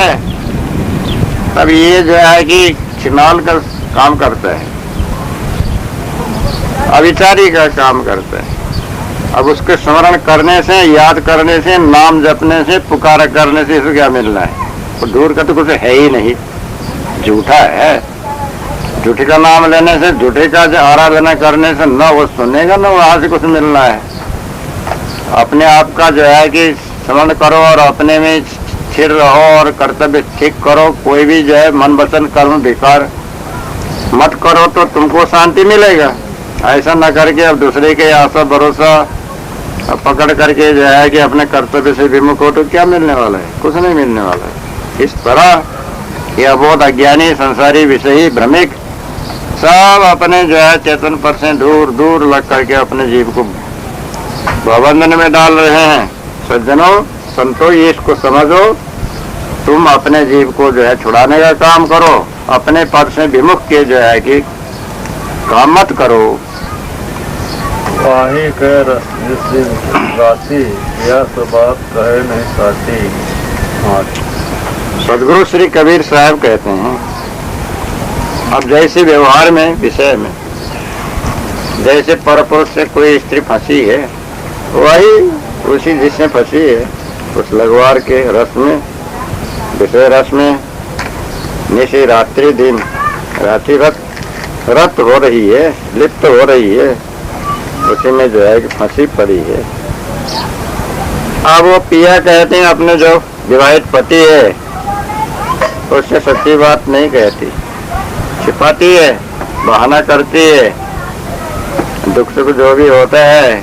है, तब ये जो है कि छिनाल का काम करता है, अविचारी का काम करता है। अब उसके स्मरण करने से, याद करने से, नाम जपने से, पुकारा करने से इसे क्या मिलना है? तो दूर का तो कुछ है ही नहीं, झूठा है। झूठे का नाम लेने से, झूठे का आराधना करने से न वो सुनेगा न वहां से कुछ मिलना है। अपने आप का जो है कि स्मरण करो और अपने में स्थिर रहो और कर्तव्य ठीक करो। कोई भी जो है मन वचन कर्म बेकार मत करो तो तुमको शांति मिलेगा। ऐसा न करके अब दूसरे के आशा भरोसा पकड़ करके जो है कि अपने कर्तव्य से विमुख हो तो क्या मिलने वाला है? कुछ नहीं मिलने वाला है। इस तरह ये अबोध अज्ञानी संसारी विषयी भ्रमिक सब अपने जो है चेतन पर से दूर दूर लग करके अपने जीव को भवबंधन में डाल रहे हैं। सज्जनों, संतो, ये इसको समझो, तुम अपने जीव को जो है छुड़ाने का काम करो, अपने पद से विमुख के जो है कि काम मत करो। पाही कर राशि यह सब बात कहे नहीं साथी। सदगुरु श्री कबीर साहब कहते हैं, अब जैसे व्यवहार में, विषय में, जैसे परपुरुष से कोई स्त्री फंसी है, वही उसी जिसमें फंसी है उस लगवार के रस में, विषय रस में, निशि रात्रि दिन रात्रि रत हो रही है, लिप्त हो रही है, उसी में जो है कि फंसी पड़ी है। अब वो पिया कहते हैं अपने जो विवाहित पति है उससे सच्ची बात नहीं कहती, छिपाती है, बहाना करती है, दुख सुख जो भी होता है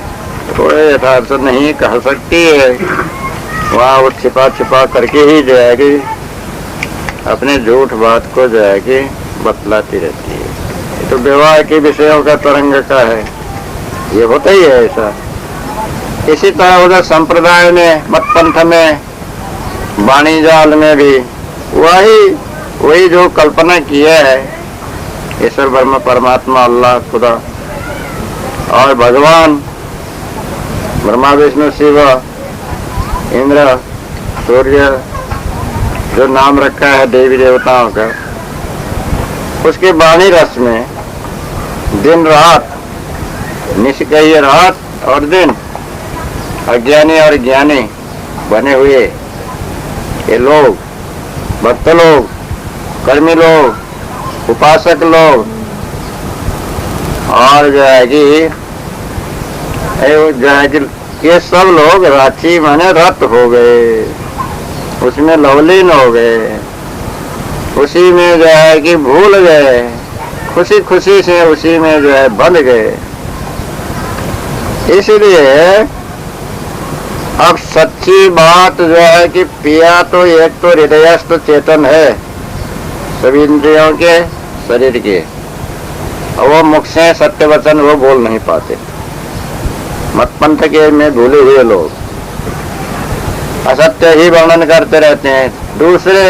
कोई यथार्थ नहीं कह सकती है। वहाँ वो छिपा छिपा करके ही जो है कि अपने झूठ बात को जो है कि बतलाती रहती है। तो विवाह के विषयों का तरंग का है, ये होता ही है ऐसा। इसी तरह उधर संप्रदाय में, मत पंथ में, वाणी जाल में भी वही जो कल्पना किया है ईश्वर ब्रह्म परमात्मा अल्लाह खुदा और भगवान ब्रह्मा विष्णु शिव इंद्र सूर्य, जो नाम रखा है देवी देवताओं का, उसके वाणी रस में दिन रात, निष्क्रिय रात और दिन, अज्ञानी और ज्ञानी बने हुए ये लोग, भक्त लोग, कर्मी लोग, उपासक लोग, और जो है कि ये सब लोग रांची माने रत हो गए, उसमें लवलीन हो गए, उसी में जो है कि भूल गए, खुशी खुशी से उसी में जो है बंध गए। इसलिए अब सच्ची बात जो है कि पिया तो एक तो हृदयस्थ चेतन है सभी इंद्रियों के, शरीर के, और वो मुख से सत्य वचन वो बोल नहीं पाते। मत पंथ के में भूले हुए लोग असत्य ही वर्णन करते रहते हैं। दूसरे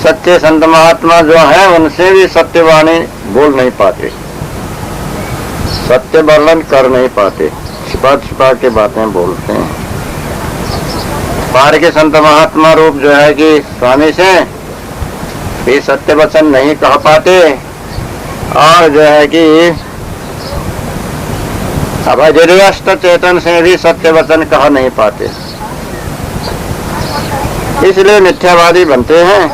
सच्चे संत महात्मा जो हैं उनसे भी सत्यवाणी बोल नहीं पाते, सत्य वर्णन कर नहीं पाते, छिपा छिपा के बातें बोलते हैं। पार के संत महात्मा रूप जो है कि स्वामी से भी सत्य वचन नहीं कह पाते, और जो है कि अभजरियस्त चेतन से भी सत्य वचन कह नहीं पाते, इसलिए मिथ्यावादी बनते हैं।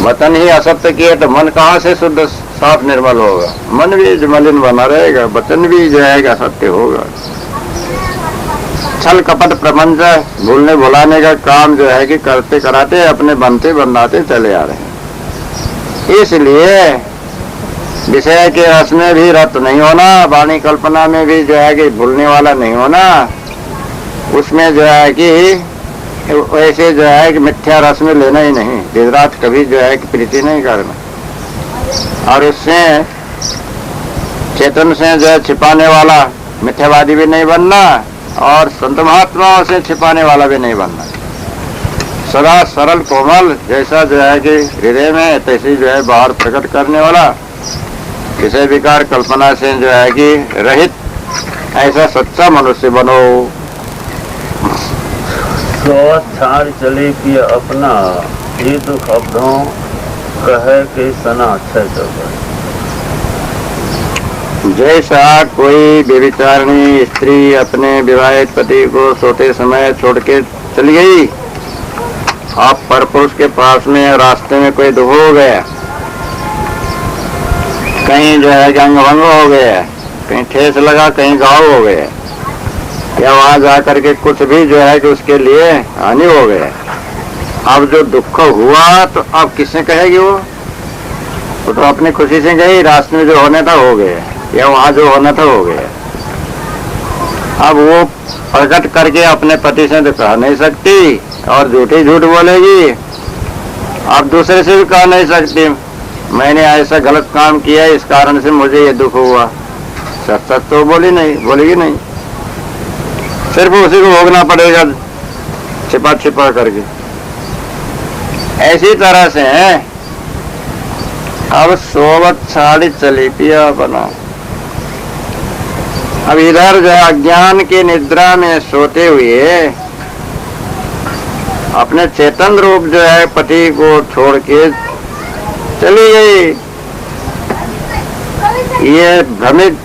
वचन ही असत्य किए तो मन कहाँ से शुद्ध साफ निर्मल होगा? मन भी मलिन बना रहेगा, वचन भी जो है असत्य होगा। छल कपट प्रपंच भूलने भुलाने का काम जो है कि करते कराते अपने बनते बनाते चले आ रहे हैं। इसलिए विषय के रस में भी रत नहीं होना, वाणी कल्पना में भी जो है कि भूलने वाला नहीं होना, उसमें जो है कि वैसे जो है कि मिथ्या रस में लेना ही नहीं, दिन रात कभी जो है कि प्रीति नहीं करना, और उससे चेतन से जो है छिपाने वाला मिथ्यावादी भी नहीं बनना, और संत महात्माओं से छिपाने वाला भी नहीं बनना। सदा सरल कोमल जैसा जो है कि हृदय में, तैसे जो है बाहर प्रकट करने वाला, किसी विकार कल्पना से जो है कि रहित ऐसा सच्चा मनुष्य बनो। सोच छाड़ चली पिय अपना, ये दुख अबधों कहे कि सना अच्छे चौबे। जैसा कोई व्यभिचारिणी स्त्री अपने विवाहित पति को सोते समय छोड़ के चली गई, आप परपुरुष के पास में रास्ते में कोई दुख हो गया, कहीं जो है कि अंग भंग हो गया, कहीं ठेस लगा, कहीं घाव हो गया, या वहां जाकर के कुछ भी जो है कि उसके लिए हानि हो गया, अब जो दुख हुआ तो अब किसने कहेगी? वो तो अपनी खुशी से गई, रास्ते में जो होना था हो गया, या वहां जो होना था हो गया। अब वो प्रकट करके अपने पति से तो कह नहीं सकती और झूठी झूठ बोलेगी, अब दूसरे से भी कह नहीं सकती मैंने ऐसा गलत काम किया, इस कारण से मुझे ये दुख हुआ। सच सच तो बोलेगी नहीं, सिर्फ उसी को भोगना पड़ेगा छिपा छिपा करके। ऐसी तरह से अब सोवत छाड़ी चली पिया बना। अब इधर जो है अज्ञान की निद्रा में सोते हुए अपने चेतन रूप जो है पति को छोड़ के चली गई। ये भ्रमित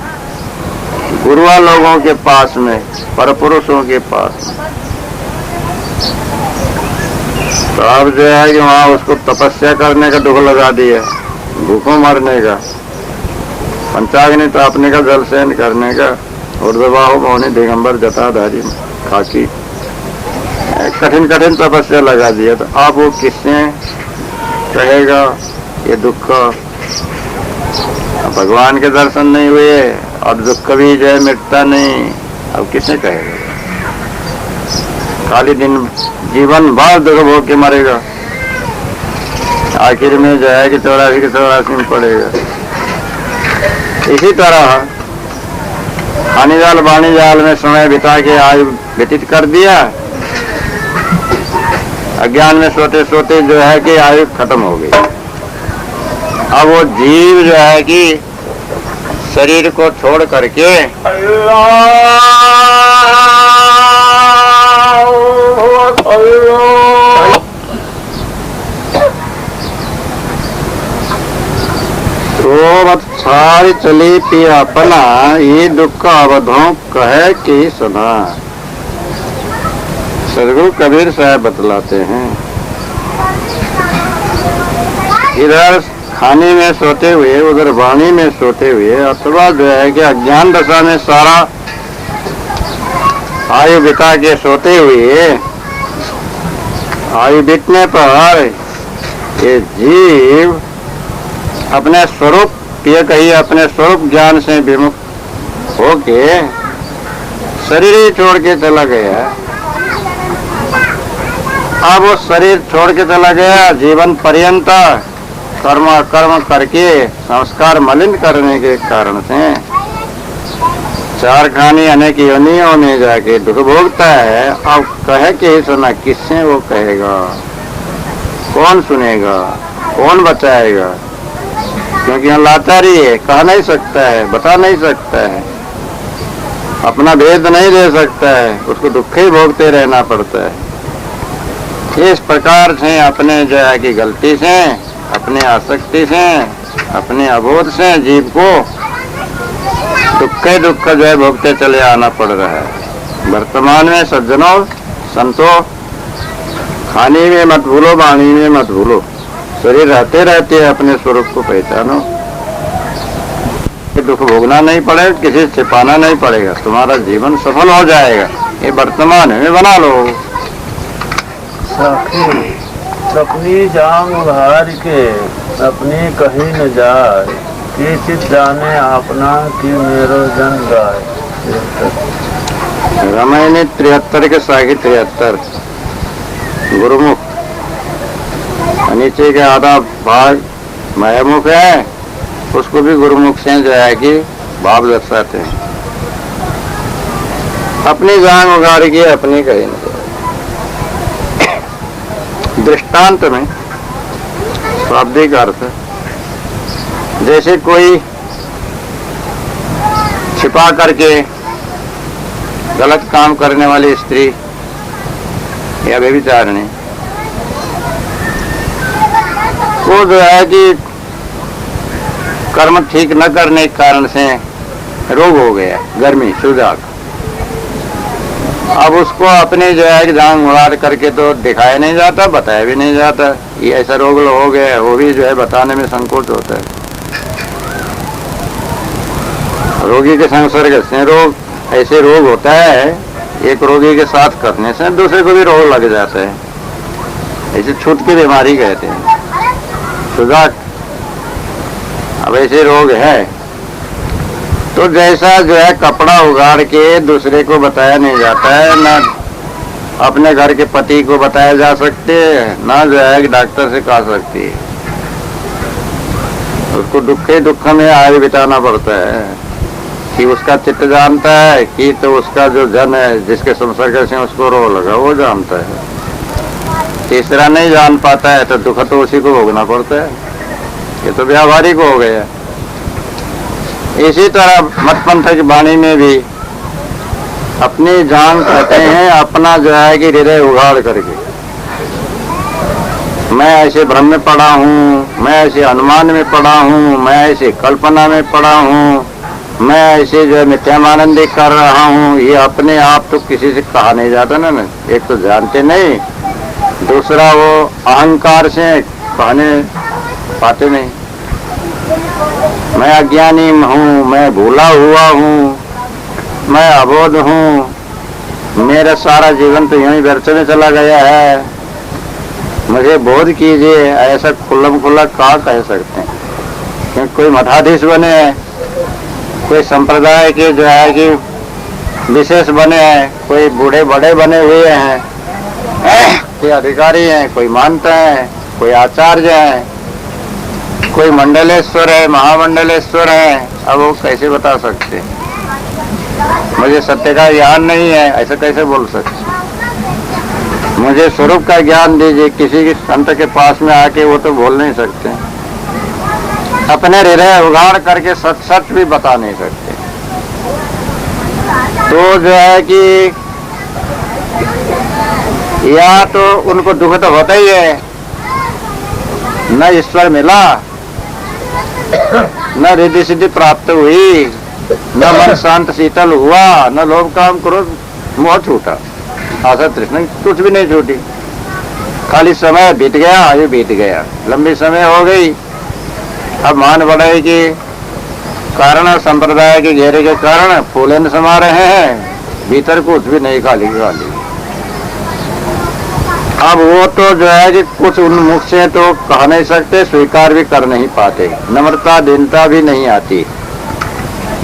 गुरुआ लोगों के पास में, परपुरुषों के पास में, तो अब जो है कि वहां उसको तपस्या करने का दुख लगा दिया, भूखों मरने का, पंचाग्नि तापने का, जल सेन करने का, ऊर्ध्वबाहु मौनी दिगंबर जटाधारी खाकी, कठिन कठिन तपस्या लगा दिया। तो अब वो किससे कहेगा ये दुख? भगवान के दर्शन नहीं हुए और दुख भी जो है मिटता नहीं, अब किसने कहेगा? खाली दिन जीवन भर दुख भोग के मरेगा, आखिर में जो है कि 84 के 84 में पड़ेगा। इसी तरह हानि जाल बाणी जाल में समय बिता के आयु व्यतीत कर दिया, अज्ञान में सोते सोते जो है कि आयु खत्म हो गई। अब वो जीव जो है कि शरीर को छोड़ करके तो मत सारी चली पी अपना, ये दुख अवधों कहे कि सुना। सदगुरु कबीर साहब बतलाते हैं, इधर खाने में सोते हुए, उधर वाणी में सोते हुए, अथवा जो है कि अज्ञान दशा में सारा आयु बिता के सोते हुए, आयु बीतने पर ये जीव अपने स्वरूप, ये कहिए अपने स्वरूप ज्ञान से विमुख होके शरीर ही छोड़ के चला गया। अब वो शरीर छोड़ के चला गया, जीवन पर्यंत कर्म करके संस्कार मलिन करने के कारण से चार खानी अनेक योनियों में जाके दुख भोगता है। अब कहे कि ही सुना, किससे वो कहेगा? कौन सुनेगा? कौन बचाएगा? क्योंकि यहाँ लाचारी है, कह नहीं सकता है, बता नहीं सकता है, अपना भेद नहीं दे सकता है, उसको दुख ही भोगते रहना पड़ता है। इस प्रकार से अपने जो है कि गलती से, अपने आसक्ति से, अपने अबोध से जीव को दुख जो है भोगते चले आना पड़ रहा है। वर्तमान में सज्जनों संतों, खाने में मत भूलो, वाणी में मत भूलो, शरीर रहते रहते अपने स्वरूप को पहचानो। दुख भोगना नहीं पड़ेगा, किसी से छिपाना नहीं पड़ेगा, तुम्हारा जीवन सफल हो जाएगा। ये वर्तमान में बना लो। अपनी जांग उधार के अपनी कहीं न जाए, कि चित जाने अपना कि मेरो जन गाय। रामायण 73 के साखी 73 गुरुमुख, नीचे के आधा भाग मायामुख है, उसको भी गुरुमुख से जो है कि भाव दर्शाते हैं। अपनी जान उगाड़ की अपनी कहीं न जाए। दृष्टांत में शाब्दिक अर्थ, जैसे कोई छिपा करके गलत काम करने वाली स्त्री या व्यभिचारिणी, वो जो है कि कर्म ठीक न करने के कारण से रोग हो गया, गर्मी सुजाक। अब उसको अपने जो है कि जांग मुराद करके तो दिखाया नहीं जाता, बताया भी नहीं जाता, ये ऐसा रोग हो गया, वो भी जो है बताने में संकोच होता है। रोगी के संसर्ग से रोग, ऐसे रोग होता है, एक रोगी के साथ करने से दूसरे को भी रोग लग जाता है, ऐसे छूत की बीमारी कहते हैं, सुजाक। अब ऐसे रोग है, तो जैसा जो है कपड़ा उगाड़ के दूसरे को बताया नहीं जाता है, ना अपने घर के पति को बताया जा सकते है, ना जो है डॉक्टर से कहा सकती है, उसको दुख ही दुख में आगे बिताना पड़ता है कि उसका चित्त जानता है कि तो उसका जो जन है जिसके संसर्ग से उसको रोग लगा वो जानता है, तीसरा नहीं जान पाता है तो दुख तो उसी को भोगना पड़ता है, ये तो व्यावहारिक हो गया। इसी तरह मतपंथ की वाणी में भी अपनी जान कहते हैं, अपना जो है कि हृदय उगाड़ करके, मैं ऐसे भ्रम में पड़ा हूँ, मैं ऐसे अनुमान में पड़ा हूँ, मैं ऐसे कल्पना में पड़ा हूँ, मैं ऐसे जो है मिथ्यामानंदी कर रहा हूँ, ये अपने आप तो किसी से कहा नहीं जाता ना, एक तो जानते नहीं, दूसरा वो अहंकार से कहने पाते नहीं। मैं अज्ञानी हूँ, मैं भूला हुआ हूँ, मैं अबोध हूँ, मेरा सारा जीवन तो यूं ही व्यर्थ में चला गया है, मुझे बोध कीजिए, ऐसा खुल्लम खुल्ला कहा कह सकते हैं। क्योंकि कोई मठाधीश बने हैं, कोई संप्रदाय के जो है कि विशेष बने हैं, कोई बूढ़े बड़े बने हुए हैं, कोई अधिकारी हैं, कोई मानते हैं, कोई आचार्य हैं, कोई मंडलेश्वर है, महामंडलेश्वर है, अब वो कैसे बता सकते? मुझे सत्य का ज्ञान नहीं है, ऐसा कैसे बोल सकते? मुझे स्वरूप का ज्ञान दीजिए, किसी के संत के पास में आके वो तो बोल नहीं सकते, अपने हृदय उगाड़ करके सच सच भी बता नहीं सकते। तो जो है कि या तो उनको दुख तो होता ही है, न ईश्वर मिला, न रिद्धि सिद्धि प्राप्त हुई, न मन शांत शीतल हुआ, न लोभ काम क्रोध मोह छूटा, आशा तृष्णा कुछ भी नहीं छूटी, खाली समय बीत गया, आयु बीत गया, लंबी समय हो गई। अब मान बढ़ाई के कारण और संप्रदाय के घेरे के कारण फूले न समा रहे हैं, भीतर कुछ भी नहीं, खाली खाली। अब वो तो जो है कि कुछ उन्मुख से तो कह नहीं सकते, स्वीकार भी कर नहीं पाते, नम्रता दीनता भी नहीं आती,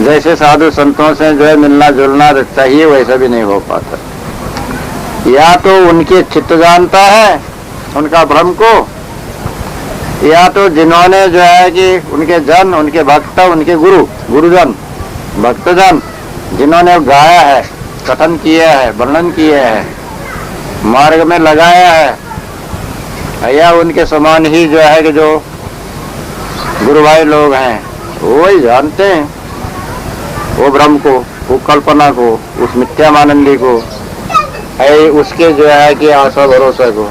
जैसे साधु संतों से जो है मिलना जुलना चाहिए वैसा भी नहीं हो पाता। या तो उनके चित्त जानता है उनका भ्रम को, या तो जिन्होंने जो है कि उनके जन, उनके भक्त, उनके गुरु, गुरुजन, भक्तजन जिन्होंने गाया है, कथन किया है, वर्णन किया है, मार्ग में लगाया है, या उनके समान ही जो है कि जो गुरु भाई लोग हैं वो ही जानते हैं वो भ्रम को, वो कल्पना को, उस मिथ्यामानंदी को, उसके जो है कि आशा भरोसा को।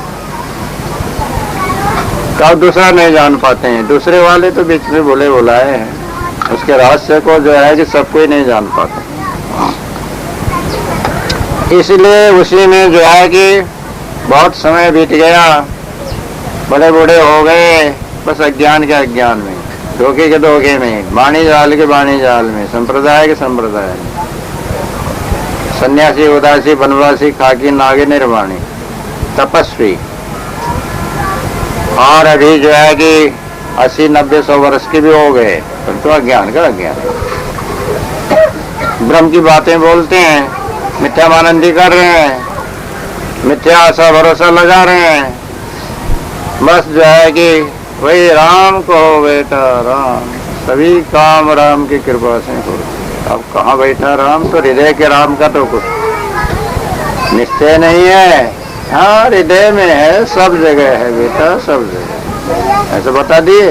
कब दूसरा नहीं जान पाते हैं, दूसरे वाले तो बीच में बोले बुलाए हैं, उसके रहस्य को जो है कि सब कोई नहीं जान पाते। इसलिए उसी में जो है कि बहुत समय बीत गया, बड़े बूढ़े हो गए, बस अज्ञान के अज्ञान में, धोखे के धोखे में, वाणी जाल के वाणी जाल में, संप्रदाय के संप्रदाय में, सन्यासी उदासी बनवासी खाकी नागे निर्वाणी तपस्वी, और अभी जो है कि 80-90-100 वर्ष के भी हो गए, तो अज्ञान का अज्ञान, ब्रह्म की बातें बोलते हैं, मिथ्यामानंदी कर रहे हैं, मिथ्या आशा भरोसा लगा रहे हैं, बस जो है कि वही राम कहो बेटा राम, सभी काम राम की कृपा से करो। अब कहाँ बैठा राम, तो हृदय के राम का तो कुछ निश्चय नहीं है। हाँ हृदय में है, सब जगह है बेटा, सब जगह, ऐसे बता दिए।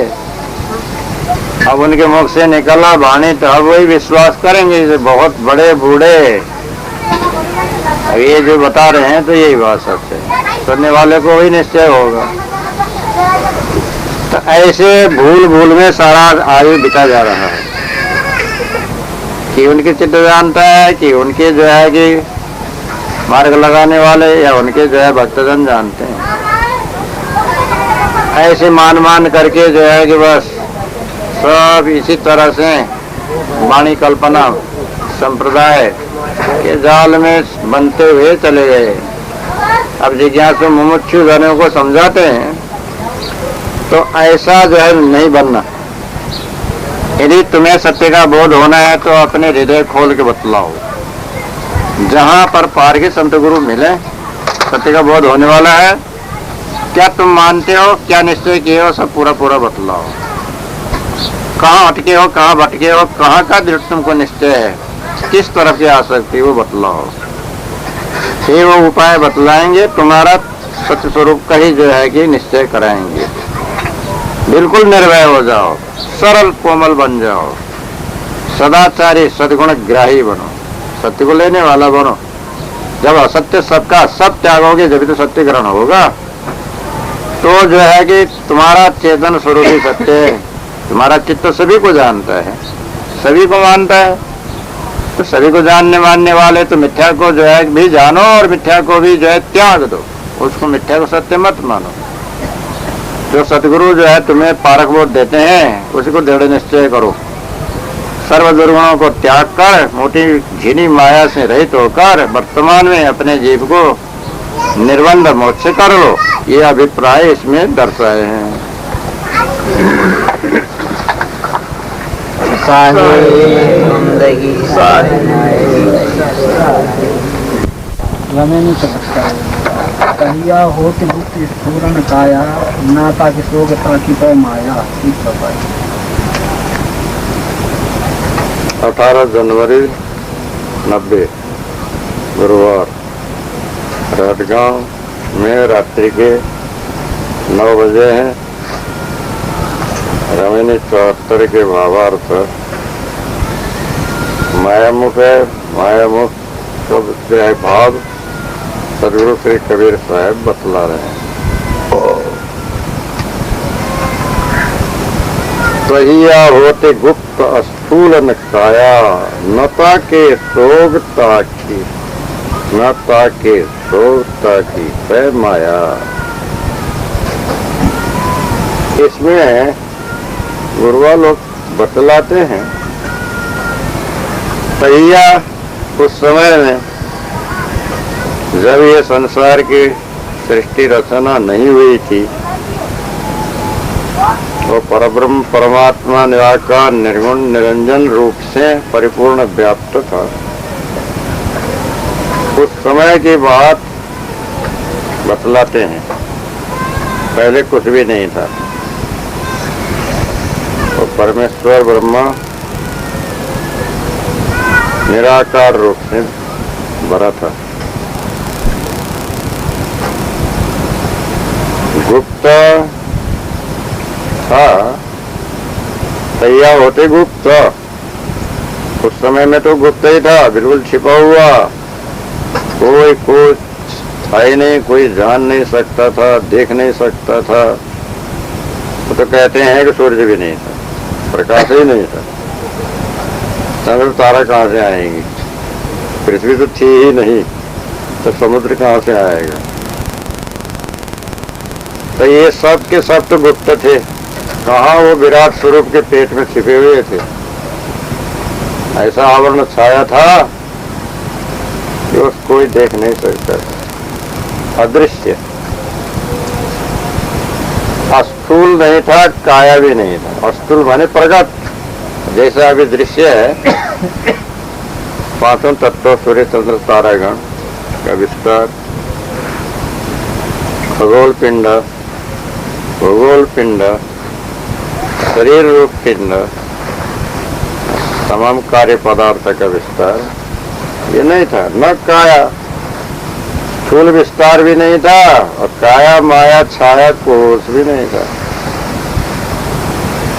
अब उनके मुख से निकला वाणी तो अब वही विश्वास करेंगे, जैसे बहुत बड़े बूढ़े अब ये जो बता रहे हैं तो यही बात सच है। सुनने वाले को वही निश्चय होगा। तो ऐसे भूल भूल में सारा आयु बिता जा रहा है कि उनके चित्त जानता है कि उनके जो है कि मार्ग लगाने वाले या उनके जो है भक्तजन जानते हैं। ऐसे मान मान करके जो है कि बस सब इसी तरह से वाणी कल्पना संप्रदाय के जाल में बनते हुए चले गए। अब जिज्ञासु मुमुक्षु जनों को समझाते हैं तो ऐसा जो है नहीं बनना। यदि तुम्हें सत्य का बोध होना है तो अपने हृदय खोल के बतलाओ। जहां पर पार के संत गुरु मिले, सत्य का बोध होने वाला है, क्या तुम मानते हो, क्या निश्चय किए हो, सब पूरा पूरा बतलाओ। कहाँ अटके हो, कहाँ भटके हो, कहाँ का दृढ़ तुमको निश्चय है, किस तरफ की आसक्ति वो बतलाओ। फिर वो उपाय बतलाएंगे, तुम्हारा सत्य स्वरूप का ही जो है कि निश्चय कराएंगे। बिल्कुल निर्भय हो जाओ, सरल कोमल बन जाओ, सदाचारी सद्गुण ग्राही बनो, सत्य को लेने वाला बनो। जब असत्य सबका सब त्यागोगे जब तो सत्य ग्रहण होगा। तो जो है कि तुम्हारा चेतन स्वरूप ही सत्य है। तुम्हारा चित्त सभी को जानता है, सभी को मानता है। तो सभी को जानने मानने वाले तो मिथ्या को जो है भी जानो और मिथ्या को भी जो है त्याग दो। उसको मिथ्या को सत्य मत मानो। जो सतगुरु जो है तुम्हें पारक बोध देते हैं उसी को दृढ़ निश्चय करो। सर्व दुर्गुणों को त्याग कर मोटी झिनी माया से रहित होकर वर्तमान में अपने जीव को निर्बंध मोक्ष कर लो। ये अभिप्राय इसमें दर्शाए हैं। रमे चमत्कार कहिया होत गुप्त स्फुरन काया नाता की सोगता की पै माया। 18 जनवरी 90 गुरुवार राजगांव में रात्रि के 9 बजे हैं। रमणी 74 के भावार्थ मायामुख है। मायामुख शब्द से है भाव। सदगुरु श्री कबीर साहब बतला रहे हैं। कहिया होते गुप्त स्थूलन काया नता के सोगता की नता के सोगता की पै माया। इसमें गुरुआ लोग बतलाते हैं कहिया उस समय में जब ये संसार की सृष्टि रचना नहीं हुई थी, वो परब्रह्म परमात्मा निराकार निर्गुण निरंजन रूप से परिपूर्ण व्याप्त था। उस समय की बात बतलाते हैं। पहले कुछ भी नहीं था। तो परमेश्वर ब्रह्मा निराकार रूप से भरा था। गुप्त था, तैयार होते गुप्त। उस समय में तो गुप्त ही था, बिल्कुल छिपा हुआ। कोई कुछ था ही नहीं, कोई जान नहीं सकता था, देख नहीं सकता था। वो तो कहते हैं कि सूर्य भी नहीं था, प्रकाश ही नहीं था। चंद्र तारा कहाँ से आएंगे? पृथ्वी तो थी ही नहीं, तो समुद्र कहाँ से आएगा? तो ये सब के सब तो गुप्त थे। कहाँ वो विराट स्वरूप के पेट में छिपे हुए थे। ऐसा आवरण छाया था कि उसको कोई देख नहीं सकता था। अदृश्य, अस्थूल नहीं था, काया भी नहीं था। अस्थूल माने प्रगट, जैसा अभी दृश्य है। पांचों तत्व सूर्य चंद्र तारागण का विस्तार, खगोल पिंड, भूगोल पिंड, शरीर रूप पिंड, तमाम कार्य पदार्थ का विस्तार, ये नहीं था। न काया, स्थूल विस्तार भी नहीं था, और काया माया छाया कोष भी नहीं था।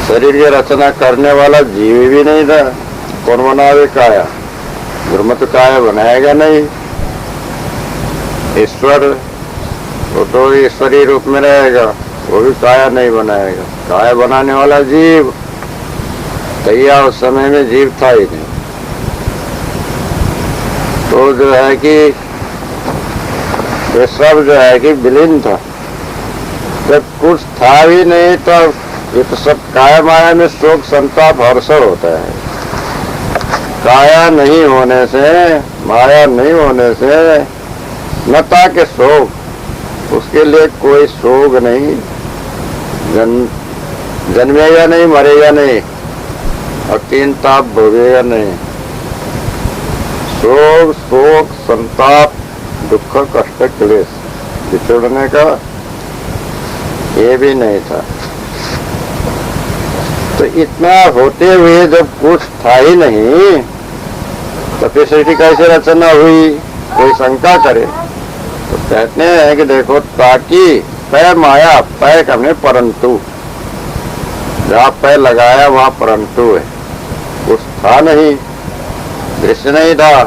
शरीर की रचना करने वाला जीव भी नहीं था। कौन बनावे काया? गुरुमत काया बनाएगा नहीं। ईश्वर वो तो ईश्वरीय रूप में रहेगा, वो भी काया नहीं बनाएगा। काया बनाने वाला जीव तैया उस समय में जीव था ही नहीं। तो जो है कि ये सब जो है कि विलीन था। जब कुछ था भी नहीं तब ये तो सब काया माया में शोक संताप हर्षण होता है। काया नहीं होने से, माया नहीं होने से न था के शोक, उसके लिए कोई शोक नहीं, जन्मेगा नहीं, मरेगा नहीं और तीन ताप भोगेगा नहीं। शोक, शोक, संताप, दुख, कष्ट, क्लेश बिछुड़ने का ये भी नहीं था। तो इतना होते हुए जब कुछ था ही नहीं तो फिर सृष्टि कैसे रचना हुई, कोई शंका करे तो कहते हैं कि देखो, ताकि पै माया, पै करने परंतु, जहाँ पै लगाया वहां परंतु है। कुछ था नहीं, दृश्य नहीं था,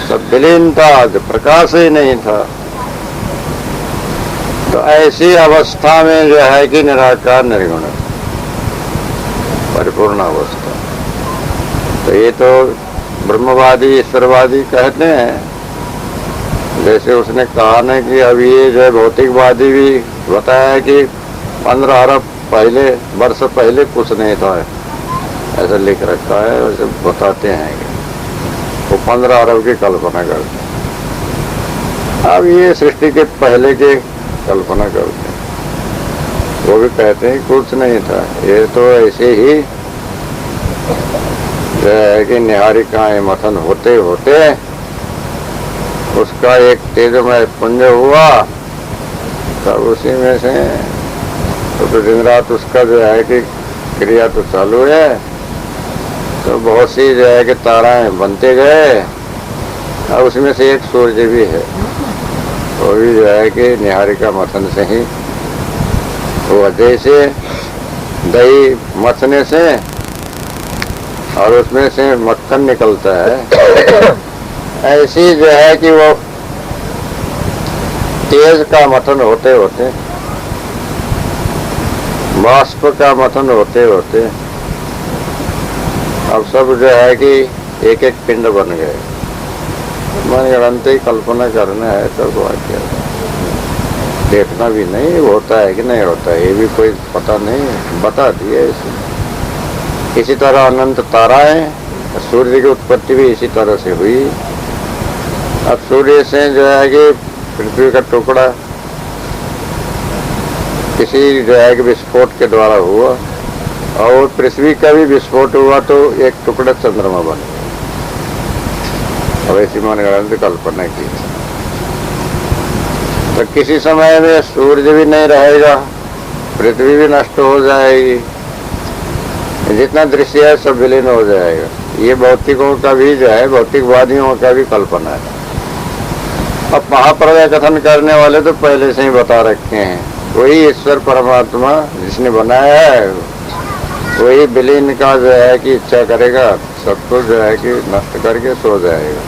सब विलीन था, जो प्रकाश ही नहीं था। तो ऐसी अवस्था में जो है कि निराकार निर्गुण परिपूर्ण अवस्था। तो ये तो ब्रह्मवादी ईश्वरवादी कहते हैं। जैसे उसने कहा ना कि अभी ये जो है भौतिकवादी भी बताया कि 15 अरब पहले वर्ष पहले कुछ नहीं था, ऐसा लिख रखा है। वैसे बताते हैं कि वो 15 अरब की कल्पना करते हैं। अब ये सृष्टि के पहले की कल्पना करते हैं, वो भी कहते हैं कुछ नहीं था। ये तो ऐसे ही जो है कि निहारिकाएं मथन होते होते उसका एक तेजमय पुंज हुआ, तब उसी में से तो दिन रात उसका जो है कि क्रिया तो चालू है। तो बहुत सी जो है कि ताराएं बनते गए, और उसमें से एक सूर्य भी है, वो भी जो है कि निहारिका मथन से ही वो जैसे दही मथने से और उसमें से मक्खन निकलता है, ऐसी जो है कि वो तेज का मथन होते होते, बाष्प का मथन होते होते अब सब जो है कि एक एक पिंड बन गए। मन गणंत ही कल्पना करना है, सब वाक्य देखना भी नहीं, होता है कि नहीं होता है ये भी कोई पता नहीं, बता दिए इसे। इसी तरह अनंत ताराएं, सूर्य की उत्पत्ति भी इसी तरह से हुई। अब सूर्य से जो है कि पृथ्वी का टुकड़ा किसी जो है कि विस्फोट के द्वारा हुआ, और पृथ्वी का भी विस्फोट हुआ तो एक टुकड़ा चंद्रमा बन गया। अब ऐसी मनगढ़ंत कल्पना की। तो किसी समय में सूर्य भी नहीं रहेगा, पृथ्वी भी नष्ट हो जाएगी, जितना दृश्य है सब विलीन हो जाएगा। ये भौतिकों का भी जो है, भौतिकवादियों का भी कल्पना है। अब महाप्रलय कथन करने वाले तो पहले से ही बता रखे हैं, वही ईश्वर परमात्मा जिसने बनाया है वही विलीन का जो है कि इच्छा करेगा, सबको जो है कि नष्ट करके सो जाएगा,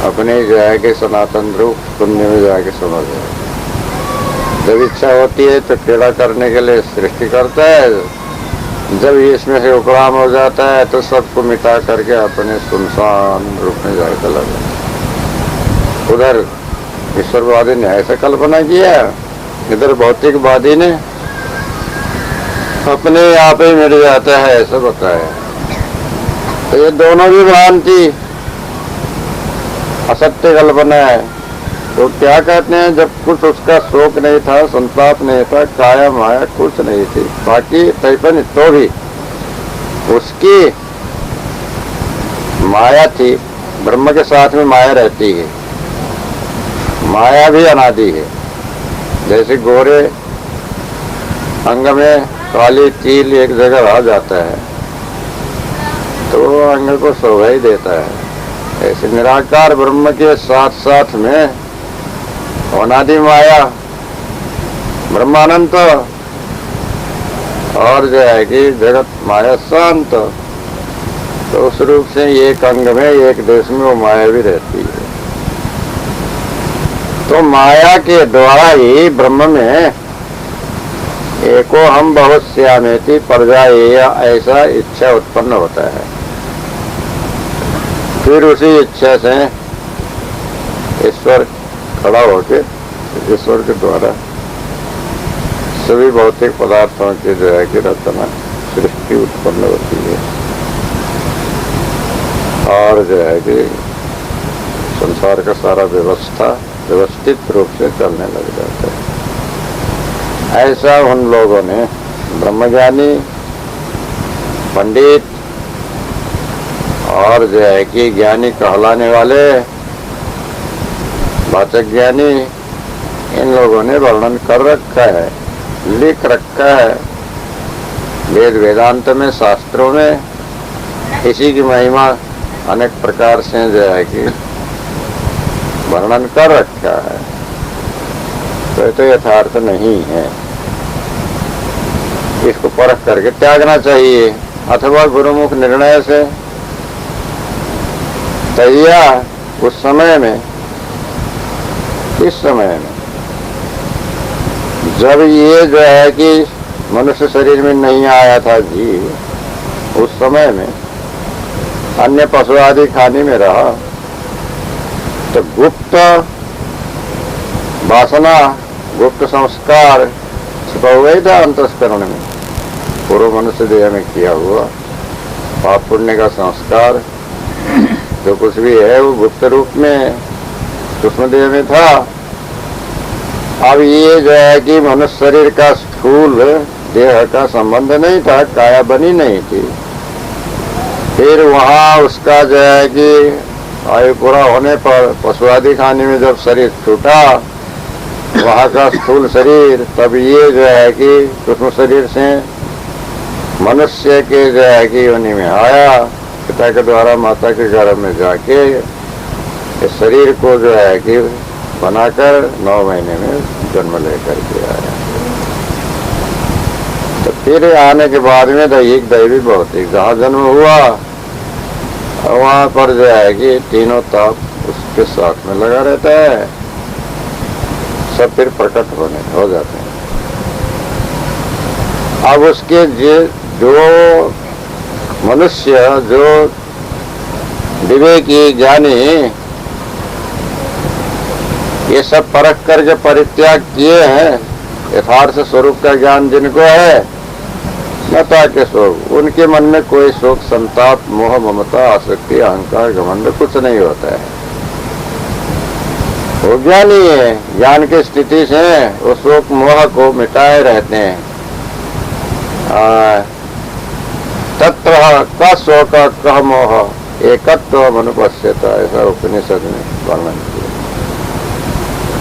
अपने जो है कि सनातन रूप शून्य में जाके सो जाएगा। जब इच्छा होती है तो खेला करने के लिए सृष्टि करता है, जब ये इसमें से उपराम हो जाता है तो सबको मिटा करके अपने सुनसान रूप में जाके चला जाता है। उधर ईश्वरवादी ने ऐसा कल्पना किया, इधर भौतिकवादी ने अपने आप ही मिट जाता है, ऐसा बताया। तो ये दोनों भी भ्रांति, असत्य कल्पना है। तो क्या कहते हैं, जब कुछ उसका शोक नहीं था, संताप नहीं था, काया माया कुछ नहीं थी, बाकी तैपन तो भी उसकी माया थी। ब्रह्म के साथ में माया रहती है, माया भी अनादि है। जैसे गोरे अंग में काली तिल एक जगह आ जाता है तो वो अंग को शोभा ही देता है। ऐसे निराकार ब्रह्म के साथ साथ में अनादि माया ब्रह्मानंद और जो है कि जगत माया शांत, तो उस रूप से एक अंग में एक देश में वो माया भी रहती है। तो माया के द्वारा ही ब्रह्म में एको हम बहुत श्यामेति परजाएय ऐसा इच्छा उत्पन्न होता है। फिर उसी इच्छा से ईश्वर खड़ा होकर ईश्वर के द्वारा सभी भौतिक पदार्थों की जो है कि रचना सृष्टि उत्पन्न होती है और जो है कि संसार का सारा व्यवस्था व्यवस्थित रूप से चलने लग जाता है। ऐसा उन लोगों ने ब्रह्मज्ञानी पंडित और जो है कि ज्ञानी कहलाने वाले वाचक ज्ञानी इन लोगों ने वर्णन कर रखा है, लिख रखा है वेद वेदांत में, शास्त्रों में इसी की महिमा अनेक प्रकार से जो है कि वर्णन कर रखा है। तो ये तो यथार्थ नहीं है, इसको परख करके त्यागना चाहिए अथवा गुरुमुख निर्णय से तैया उस समय में, इस समय में जब ये जो है कि मनुष्य शरीर में नहीं आया था जीव, उस समय में अन्य पशु आदि खाने में रहा तो गुप्त वासना गुप्त संस्कार छिपा हुआ ही था अंतस्करण में। पूर्व मनुष्य देह में किया हुआ पाप पुण्य का संस्कार जो कुछ भी है वो गुप्त रूप में सूक्ष्म देह में था। अब ये जो है कि मनुष्य शरीर का स्थूल देह का संबंध नहीं था, काया बनी नहीं थी। फिर वहाँ उसका जो है कि आयु पूरा होने पर पशु आदि खाने में जब शरीर छूटा वहाँ का स्थूल शरीर, तब ये जो है कि सूक्ष्म शरीर से मनुष्य के जो है कि योनि में आया, पिता के द्वारा माता के गर्भ में जाके इस शरीर को जो है कि बनाकर 9 महीने में जन्म लेकर के आया। तो फिर आने के बाद में दैवी भौतिक जहाँ जन्म हुआ वहाँ पर जो है कि तीनों ताप उसके साथ में लगा रहता है, सब फिर प्रकट हो जाते हैं। अब उसके जो मनुष्य जो विवेकी ज्ञानी ये सब परख करके परित्याग किए हैं, यथार्थ स्वरूप का ज्ञान जिनको है न ताके शोक, उनके मन में कोई शोक संताप मोह ममता आसक्ति अहंकार घमंड कुछ नहीं होता है। वो ज्ञानी है, ज्ञान की स्थिति से वो शोक मोह को मिटाए रहते हैं। तत्व का शोक कह मोह एकत्व मनुपश्यता, ऐसा उपनिषद में वर्णन किया।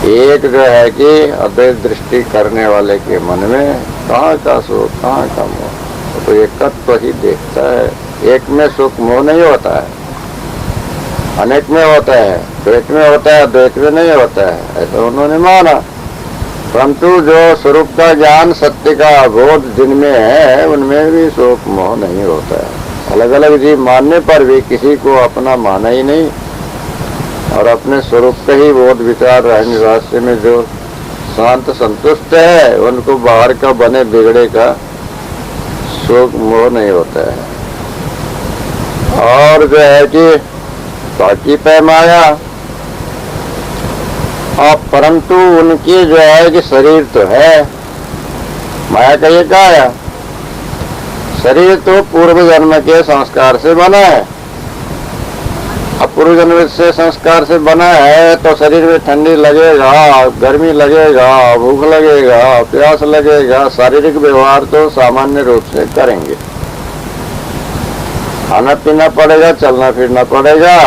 एक जो है कि अद्वैत दृष्टि करने वाले के मन में कहाँ का शोक कहाँ का मोह, तो एकत्व ही देखता है। एक में शोक मोह नहीं होता है, अनेक में होता है, द्वैत में होता है, द्वैत में नहीं होता है, ऐसा उन्होंने माना। परंतु जो स्वरूप का ज्ञान सत्य का बोध जिनमें है उनमें भी शोक मोह नहीं होता है। अलग अलग जीव मानने पर भी किसी को अपना माना ही नहीं और अपने स्वरूप का ही बोध विचार रहने रहस्य में जो शांत संतुष्ट है उनको बाहर का बने बिगड़े का शोक मोह नहीं होता है। और जो है कि बाकी पैमाया और परंतु उनकी जो है कि शरीर तो है, माया का ये काया शरीर तो पूर्व जन्म के संस्कार से बना है। अब पूर्व जन्म से संस्कार से बना है तो शरीर में ठंडी लगेगा, गर्मी लगेगा, भूख लगेगा, प्यास लगेगा, शारीरिक व्यवहार तो सामान्य रूप से करेंगे। खाना पीना पड़ेगा, चलना फिरना पड़ेगा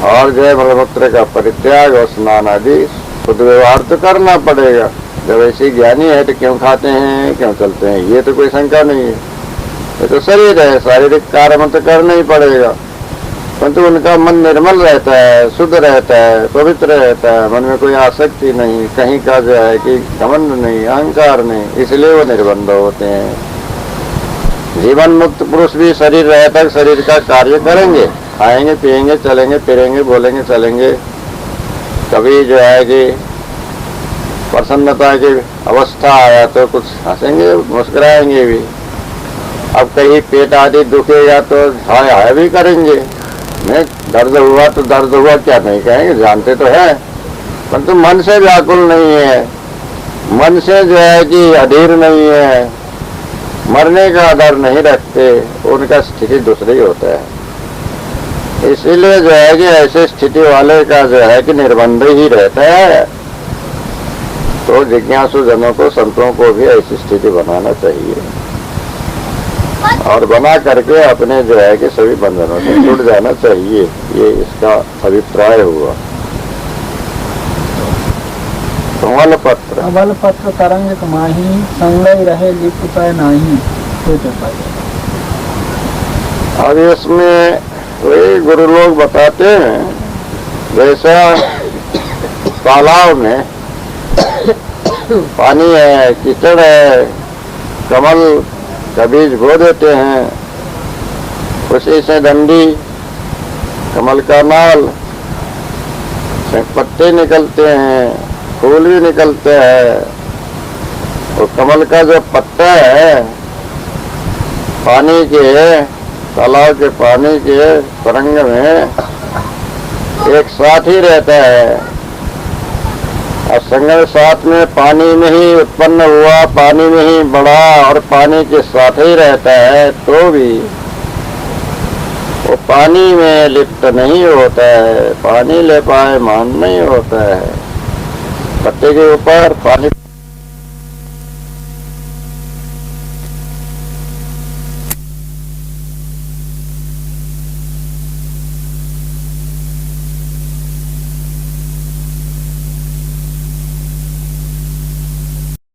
और जो है मलमूत्र का परित्याग और स्नान आदि शुद्ध व्यवहार तो करना पड़ेगा। जब ऐसे ज्ञानी है तो क्यों खाते हैं क्यों चलते हैं ये तो कोई शंका नहीं है। ये तो शरीर है, शारीरिक कार्य में तो करना ही पड़ेगा, परंतु उनका मन निर्मल रहता है, शुद्ध रहता है, पवित्र रहता है, मन में कोई आसक्ति नहीं, कहीं का जो है कि घमंड नहीं, अहंकार नहीं, इसलिए वो निर्बंध होते हैं। जीवन मुक्त पुरुष भी शरीर रहता है, शरीर का कार्य करेंगे, खाएंगे पिएंगे चलेंगे फिरेंगे बोलेंगे चलेंगे, कभी जो है कि प्रसन्नता की अवस्था आया तो कुछ हंसेंगे मुस्कुराएंगे भी। अब कहीं पेट आदि दुखेगा तो हाय हाय भी करेंगे। नहीं, दर्द हुआ तो दर्द हुआ क्या नहीं कहेंगे, जानते तो है, परंतु मन से व्याकुल नहीं है, मन से जो है कि अधीर नहीं है, मरने का डर नहीं रखते, उनका स्थिति दूसरी होता है। इसीलिए जो है कि ऐसे स्थिति वाले का जो है कि निर्बंध ही रहता है। तो जिज्ञासु जनों को, संतों को भी ऐसी स्थिति बनाना चाहिए और बना करके अपने जो है कि सभी बंधनों से छूट जाना चाहिए। ये इसका अभिप्राय हुआ। कमल पत्र अबल पत्र तरंग कमाही, संगई रहे लिप्त पै नाही। तो अब इसमें वही गुरु लोग बताते हैं, जैसा तालाब में पानी है, कीचड़ है, कमल का बीज बो देते हैं, उसी से डंडी, कमल का नाल से पत्ते निकलते हैं, फूल भी निकलते हैं। और कमल का जो पत्ता है पानी के, तालाब के पानी के तरंग में एक साथ ही रहता है और संगम साथ में पानी में ही उत्पन्न हुआ, पानी में ही बढ़ा और पानी के साथ ही रहता है, तो भी वो पानी में लिप्त नहीं होता है, पानी ले पाए मान नहीं होता है। पत्ते के ऊपर पानी